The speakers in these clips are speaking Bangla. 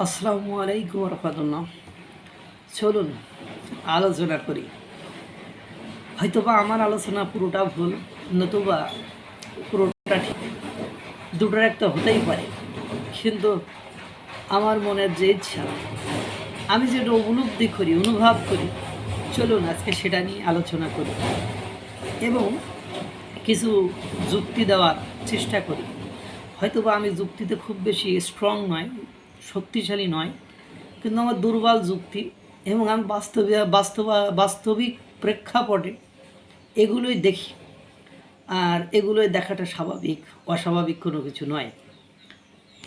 আসসালামু আলাইকুম রহমতুল্লাহ। চলুন আলোচনা করি। হয়তোবা আমার আলোচনা পুরোটা ভুল, নতুবা পুরোটা ঠিক, দুটোর একটা হতেই পারে। কিন্তু আমার মনের যে ইচ্ছা, আমি যেটা উপলব্ধি করি, অনুভব করি, চলুন আজকে সেটা নিয়ে আলোচনা করি এবং কিছু যুক্তি দেওয়ার চেষ্টা করি। হয়তোবা আমি যুক্তিতে খুব বেশি স্ট্রং নয়, শক্তিশালী নয়, কিন্তু আমার দুর্বল যুক্তি এবং আমি বাস্তবিক প্রেক্ষাপটে এগুলোই দেখি, আর এগুলোই দেখাটা স্বাভাবিক, অস্বাভাবিক কোনো কিছু নয়।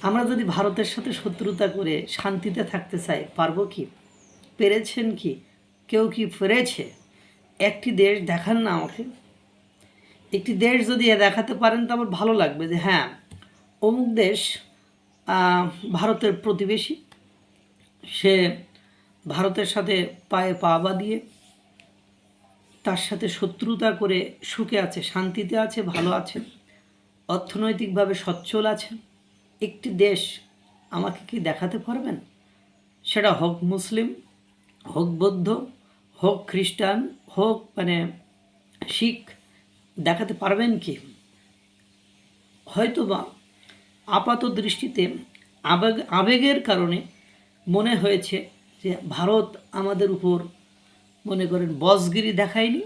আমরা যদি ভারতের সাথে শত্রুতা করে শান্তিতে থাকতে চাই, পারবো কি? পেরেছেন কি? কেউ কি পেরেছে? একটি দেশ দেখান না আমাকে। একটি দেশ যদি দেখাতে পারেন তো আমার ভালো লাগবে যে হ্যাঁ, অমুক দেশ ভারতের প্রতিবেশী, সে ভারতের সাথে পায়ে পা বাঁধিয়ে তার সাথে শত্রুতা করে সুখে আছে, শান্তিতে আছে, ভালো আছে, অর্থনৈতিকভাবে সচ্ছল আছে। একটি দেশ আমাকে কি দেখাতে পারবেন? সেটা হোক মুসলিম, হোক বৌদ্ধ, হোক খ্রিস্টান, হোক শিখ, দেখাতে পারবেন কি? হয়তোবা আপাত দৃষ্টিতে আবেগের কারণে মনে হয়েছে যে ভারত আমাদের উপর মনে করেন বসগিরি দেখায়নি,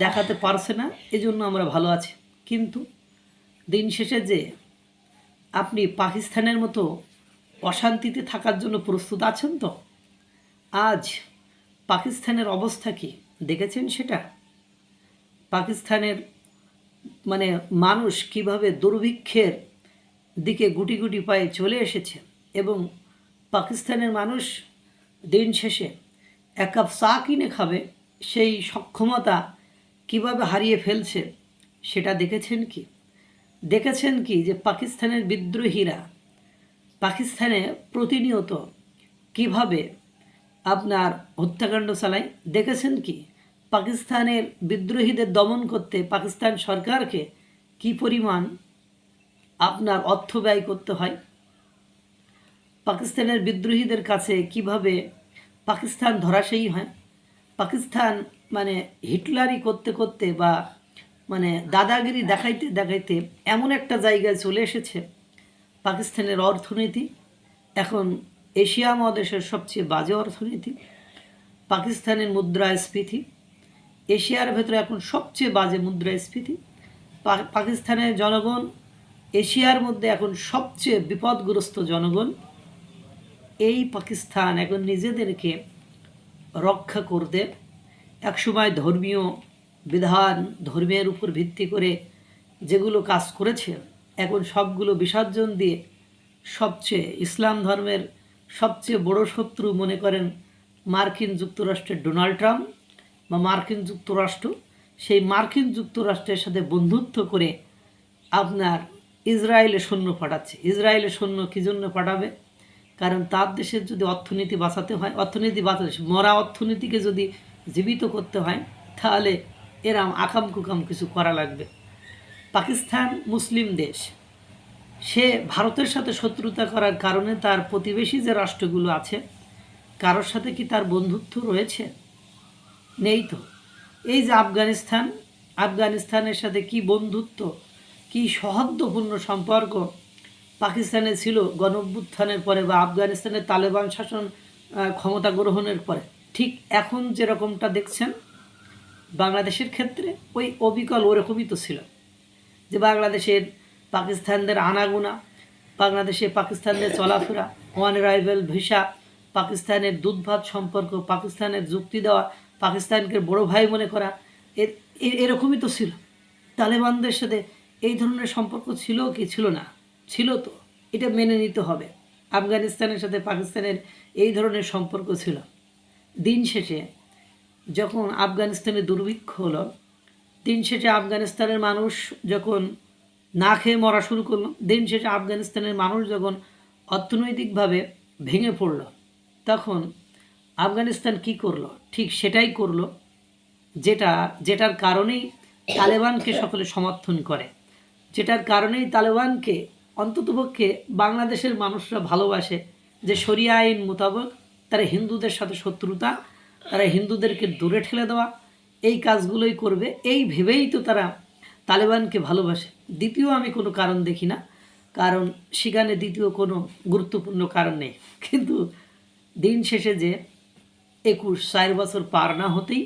দেখাতে পারছে না, এজন্য আমরা ভালো আছি। কিন্তু দিন শেষে যে আপনি পাকিস্তানের মতো অশান্তিতে থাকার জন্য প্রস্তুত আছেন তো? আজ পাকিস্তানের অবস্থা কি দেখেছেন? সেটা পাকিস্তানের মানুষ কিভাবে দুর্ভিক্ষের দিকে গুটি গুটি পায়ে চলে এসেছে এবং পাকিস্তানের মানুষ দিন শেষে এক কাপ চা কিনে খাবে সেই সক্ষমতা কিভাবে হারিয়ে ফেলছে সেটা দেখেছেন কি? দেখেছেন কি যে পাকিস্তানের বিদ্রোহীরা পাকিস্তানে প্রতিনিয়ত কিভাবে আপনার হত্যাকাণ্ড চালায়? দেখেছেন কি পাকিস্তানের বিদ্রোহীদের দমন করতে পাকিস্তান সরকারকে কি পরিমাণ আপনার অর্থ ব্যয় করতে হয়? পাকিস্তানের বিদ্রোহীদের কাছে কিভাবে পাকিস্তান ধরাশায়ী হয়? পাকিস্তান হিটলারি করতে করতে বা দাদাগিরি দেখাইতে দেখাইতে এমন একটা জায়গায় চলে এসেছে, পাকিস্তানের অর্থনীতি এখন এশিয়া মহাদেশের সবচেয়ে বাজে অর্থনীতি। পাকিস্তানের মুদ্রাস্ফীতি এশিয়ার ভেতরে এখন সবচেয়ে বাজে মুদ্রাস্ফীতি। পাকিস্তানের জনগণ এশিয়ার মধ্যে এখন সবচেয়ে বিপদগ্রস্ত জনগণ। এই পাকিস্তান এখন নিজেদেরকে রক্ষা করতে একসময় ধর্মীয় বিধান, ধর্মের উপর ভিত্তি করে যেগুলো কাজ করেছে, এখন সবগুলো বিসর্জন দিয়ে সবচেয়ে ইসলাম ধর্মের সবচেয়ে বড় শত্রু মনে করেন মার্কিন যুক্তরাষ্ট্রের ডোনাল্ড ট্রাম্প বা মার্কিন যুক্তরাষ্ট্র, সেই মার্কিন যুক্তরাষ্ট্রের সাথে বন্ধুত্ব করে আপনার ইসরায়েলে সৈন্য পাঠাচ্ছে। ইসরায়েলের সৈন্য কী জন্য পাঠাবে? কারণ তার দেশের যদি অর্থনীতি বাঁচাতে হয়, অর্থনীতি বাঁচাতে মরা অর্থনীতিকে যদি জীবিত করতে হয়, তাহলে এরাম আকাম কুকাম কিছু করা লাগবে। পাকিস্তান মুসলিম দেশ, সে ভারতের সাথে শত্রুতা করার কারণে তার প্রতিবেশী যে রাষ্ট্রগুলো আছে কারোর সাথে কি তার বন্ধুত্ব রয়েছে? নেই তো। এই যে আফগানিস্তানের সাথে কি বন্ধুত্ব, কি সৌহার্দ্যপূর্ণ সম্পর্ক পাকিস্তানে ছিল গণঅভ্যুত্থানের পরে বা আফগানিস্তানের তালেবান শাসন ক্ষমতা গ্রহণের পরে, ঠিক এখন যেরকমটা দেখছেন বাংলাদেশের ক্ষেত্রে ওই অবিকল ওরকমই তো ছিল। যে বাংলাদেশের পাকিস্তানদের আনাগোনা, বাংলাদেশে পাকিস্তানদের চলাফেরা, ওয়ান অ্যারাইভাল ভিসা, পাকিস্তানের দুধ ভাত সম্পর্ক, পাকিস্তানের যুক্তি দেওয়া, পাকিস্তানকে বড় ভাই মনে করা, এরকমই তো ছিল। তালেবানদের সাথে এই ধরনের সম্পর্ক ছিল কি ছিল না? ছিল তো, এটা মেনে নিতে হবে। আফগানিস্তানের সাথে পাকিস্তানের এই ধরনের সম্পর্ক ছিল। দিন শেষে যখন আফগানিস্তানে দুর্ভিক্ষ হলো, দিন শেষে আফগানিস্তানের মানুষ যখন না খেয়ে মরা শুরু করলো, দিন শেষে আফগানিস্তানের মানুষ যখন অর্থনৈতিকভাবে ভেঙে পড়ল, তখন আফগানিস্তান কি করলো? ঠিক সেটাই করলো যেটার কারণেই তালেবানকে সকলে সমর্থন করে, যেটার কারণেই তালেবানকে অন্ততপক্ষে বাংলাদেশের মানুষরা ভালোবাসে, যে শরিয়া আইন মোতাবেক তারা হিন্দুদের সাথে শত্রুতা, তারা হিন্দুদেরকে দূরে ঠেলে দেওয়া, এই কাজগুলোই করবে, এই ভেবেই তো তারা তালেবানকে ভালোবাসে। দ্বিতীয় আমি কোনো কারণ দেখি না, কারণ সেখানে দ্বিতীয় কোনো গুরুত্বপূর্ণ কারণ নেই। কিন্তু দিন শেষে যে 4 বছর পার না হতেই,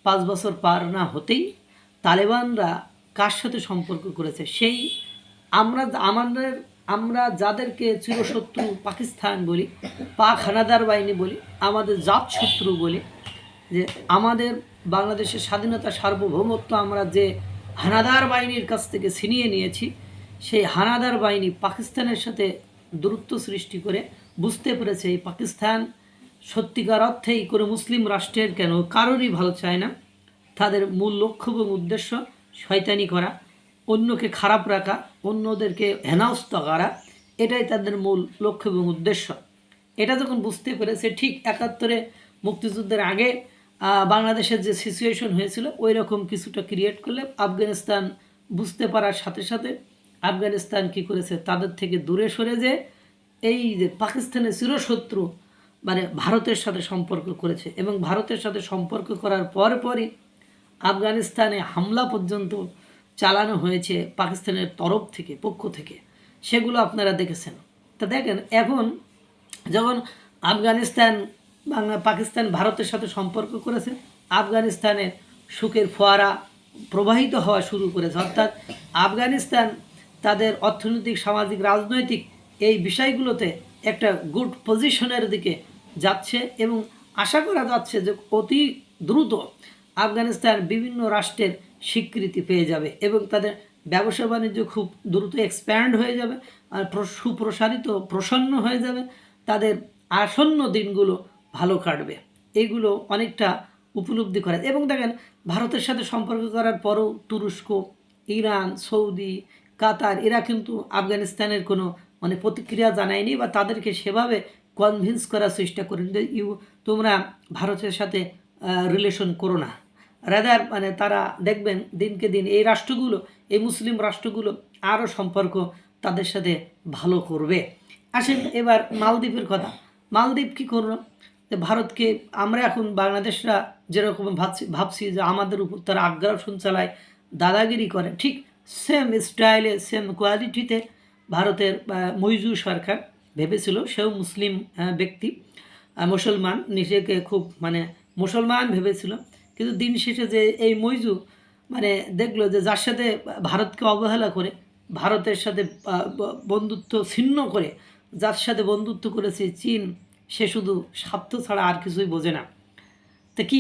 5 বছর পার না হতেই তালেবানরা কার সাথে সম্পর্ক করেছে, সেই আমরা যাদেরকে চিরশত্রু পাকিস্তান বলি, পাক হানাদার বাহিনী বলি, আমাদের জাত শত্রু বলি, যে আমাদের বাংলাদেশের স্বাধীনতা সার্বভৌমত্ব আমরা যে হানাদার বাহিনীর কাছ থেকে ছিনিয়ে নিয়েছি, সেই হানাদার বাহিনী পাকিস্তানের সাথে দূরত্ব সৃষ্টি করে বুঝতে পেরেছে এই পাকিস্তান সত্যিকার অর্থেই কোনো মুসলিম রাষ্ট্রের কেন কারোরই ভালো চায় না। তাদের মূল লক্ষ্য এবং উদ্দেশ্য শয়তানি করা, অন্যকে খারাপ রাখা, অন্যদেরকে হেনস্থা করা, এটাই তাদের মূল লক্ষ্য এবং উদ্দেশ্য। এটা যখন বুঝতে পেরেছে, ঠিক 71-এ মুক্তিযুদ্ধের আগে বাংলাদেশের যে সিচুয়েশন হয়েছিল ওই রকম কিছুটা ক্রিয়েট করলে আফগানিস্তান বুঝতে পারার সাথে সাথে আফগানিস্তান কী করেছে, তাদের থেকে দূরে সরে যে এই যে পাকিস্তানের চিরশত্রু মানে ভারতের সাথে সম্পর্ক করেছে, এবং ভারতের সাথে সম্পর্ক করার পরই আফগানিস্তানে হামলা পর্যন্ত চালানো হয়েছে পাকিস্তানের তরফ থেকে, পক্ষ থেকে, সেগুলো আপনারা দেখেছেন। তা দেখেন, এখন যখন পাকিস্তান ভারতের সাথে সম্পর্ক করেছে, আফগানিস্তানের সুখের ফোয়ারা প্রবাহিত হওয়া শুরু করেছে, অর্থাৎ আফগানিস্তান তাদের অর্থনৈতিক, সামাজিক, রাজনৈতিক এই বিষয়গুলোতে একটা গুড পজিশনের দিকে যাচ্ছে, এবং আশা করা যাচ্ছে যে অতি দ্রুত আফগানিস্তান বিভিন্ন রাষ্ট্রের স্বীকৃতি পেয়ে যাবে এবং তাদের ব্যবসা বাণিজ্য খুব দ্রুত এক্সপ্যান্ড হয়ে যাবে, আর সুপ্রসারিত, প্রসন্ন হয়ে যাবে, তাদের আসন্ন দিনগুলো ভালো কাটবে। এইগুলো অনেকটা উপলব্ধি করে। এবং দেখেন, ভারতের সাথে সম্পর্ক করার পরও তুরস্ক, ইরান, সৌদি, কাতার এরা কিন্তু আফগানিস্তানের কোনো মানে প্রতিক্রিয়া জানায়নি, বা তাদেরকে সেভাবে কনভিন্স করার চেষ্টা করেন যে তোমরা ভারতের সাথে রিলেশন করো না। রাদার মানে তারা দেখবেন দিনকে দিন এই রাষ্ট্রগুলো, এই মুসলিম রাষ্ট্রগুলো আরও সম্পর্ক তাদের সাথে ভালো করবে। আসেন এবার মালদ্বীপের কথা। মালদ্বীপ কী করলো, যে ভারতকে আমরা এখন বাংলাদেশরা যেরকম ভাবছি যে আমাদের উপর তারা আগ্রাসন চালায়, দাদাগিরি করে, ঠিক সেম স্টাইলে, সেম কোয়ালিটিতে ভারতের মইজু সরকার ভেবেছিল, সেও মুসলিম ব্যক্তি, মুসলমান, নিজেকে খুব মানে মুসলমান ভেবেছিল। কিন্তু দিন শেষে যে এই মইজু মানে দেখলো যে যার সাথে ভারতকে অবহেলা করে, ভারতের সাথে বন্ধুত্ব ছিন্ন করে, যার সাথে বন্ধুত্ব করেছে চীন, সে শুধু স্বার্থ ছাড়া আর কিছুই বোঝে না। তো কি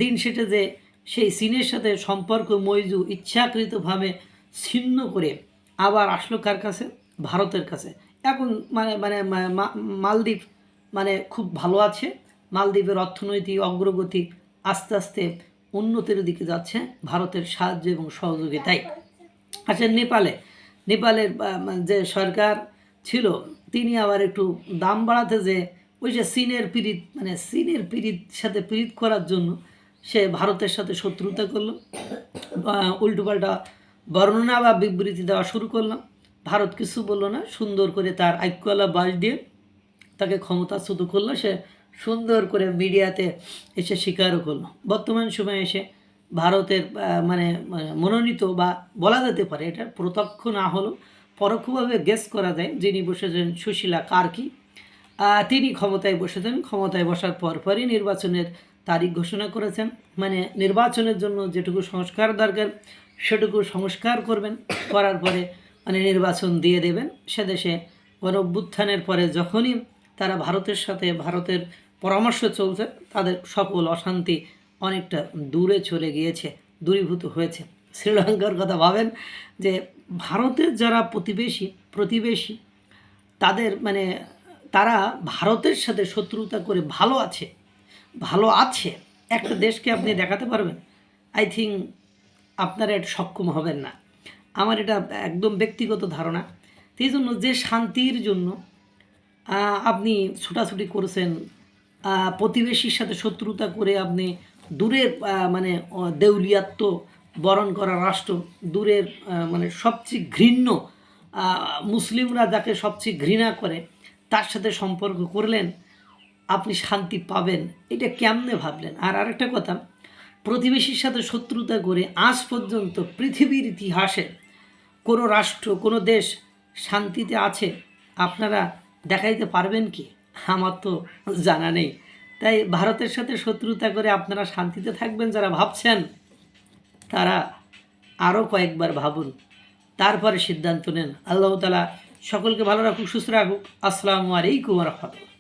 দিন শেষে যে সেই চীনের সাথে সম্পর্ক মইজু ইচ্ছাকৃতভাবে ছিন্ন করে আবার আসলো কার কাছে, ভারতের কাছে। এখন মালদ্বীপ মানে খুব ভালো আছে, মালদ্বীপের অর্থনৈতিক অগ্রগতি আস্তে আস্তে উন্নতির দিকে যাচ্ছে ভারতের সাহায্য এবং সহযোগিতায়। আচ্ছা, নেপালের যে সরকার ছিল তিনি আবার একটু দাম বাড়াতে, যে ওই যে চীনের পিরিত সাথে পিরিত করার জন্য সে ভারতের সাথে শত্রুতা করলো, উল্টোপাল্টা বর্ণনা বা বিবৃতি দেওয়া শুরু করলাম। ভারত কিছু বললো না, সুন্দর করে তার আইক্যওয়ালা বাস দিয়ে তাকে ক্ষমতাচ্যুত করলো, সে সুন্দর করে মিডিয়াতে এসে স্বীকারও করলো। বর্তমান সময়ে এসে ভারতের মনোনীত, বা বলা যেতে পারে এটা প্রত্যক্ষ না হলেও পরোক্ষভাবে গেস করা যায়, যিনি বসেছেন সুশীলা কার্কি, তিনি ক্ষমতায় বসেছেন। ক্ষমতায় বসার পরই নির্বাচনের তারিখ ঘোষণা করেছেন, মানে নির্বাচনের জন্য যেটুকু সংস্কার দরকার সেটুকু সংস্কার করবেন, করার পরে নির্বাচন দিয়ে দেবেন। সে দেশে গণঅভ্যুত্থানের পরে যখনই তারা ভারতের পরামর্শ চলছে, তাদের সকল অশান্তি অনেকটা দূরে চলে গিয়েছে, দূরীভূত হয়েছে। শ্রীলঙ্কার কথা ভাবেন, যে ভারতের যারা প্রতিবেশী তাদের তারা ভারতের সাথে শত্রুতা করে ভালো আছে একটা দেশকে আপনি দেখাতে পারবেন? আই থিঙ্ক আপনারা এটা সক্ষম হবেন না। আমার এটা একদম ব্যক্তিগত ধারণা। সেই জন্য যে শান্তির জন্য আপনি ছুটাছুটি করেছেন, প্রতিবেশীর সাথে শত্রুতা করে আপনি দূরের দেউলিয়াত্ব বরণ করা রাষ্ট্র, দূরের সবচেয়ে ঘৃণ্য মুসলিমরা যাকে সবচেয়ে ঘৃণা করে তার সাথে সম্পর্ক করলেন আপনি শান্তি পাবেন, এটা কেমনে ভাবলেন? আর আরেকটা কথা, প্রতিবেশীর সাথে শত্রুতা করে আজ পর্যন্ত পৃথিবীর ইতিহাসে কোনো রাষ্ট্র, কোনো দেশ শান্তিতে আছে আপনারা দেখাইতে পারবেন কি? আমার তো জানা নেই। তাই ভারতের সাথে শত্রুতা করে আপনারা শান্তিতে থাকবেন যারা ভাবছেন, তারা আরও কয়েকবার ভাবুন, তারপরে সিদ্ধান্ত নেন। আল্লাহ তাআলা সকলকে ভালো রাখুক, সুস্থ রাখুক। আসসালামু আলাইকুম ওয়া রাহমাতুল্লাহ।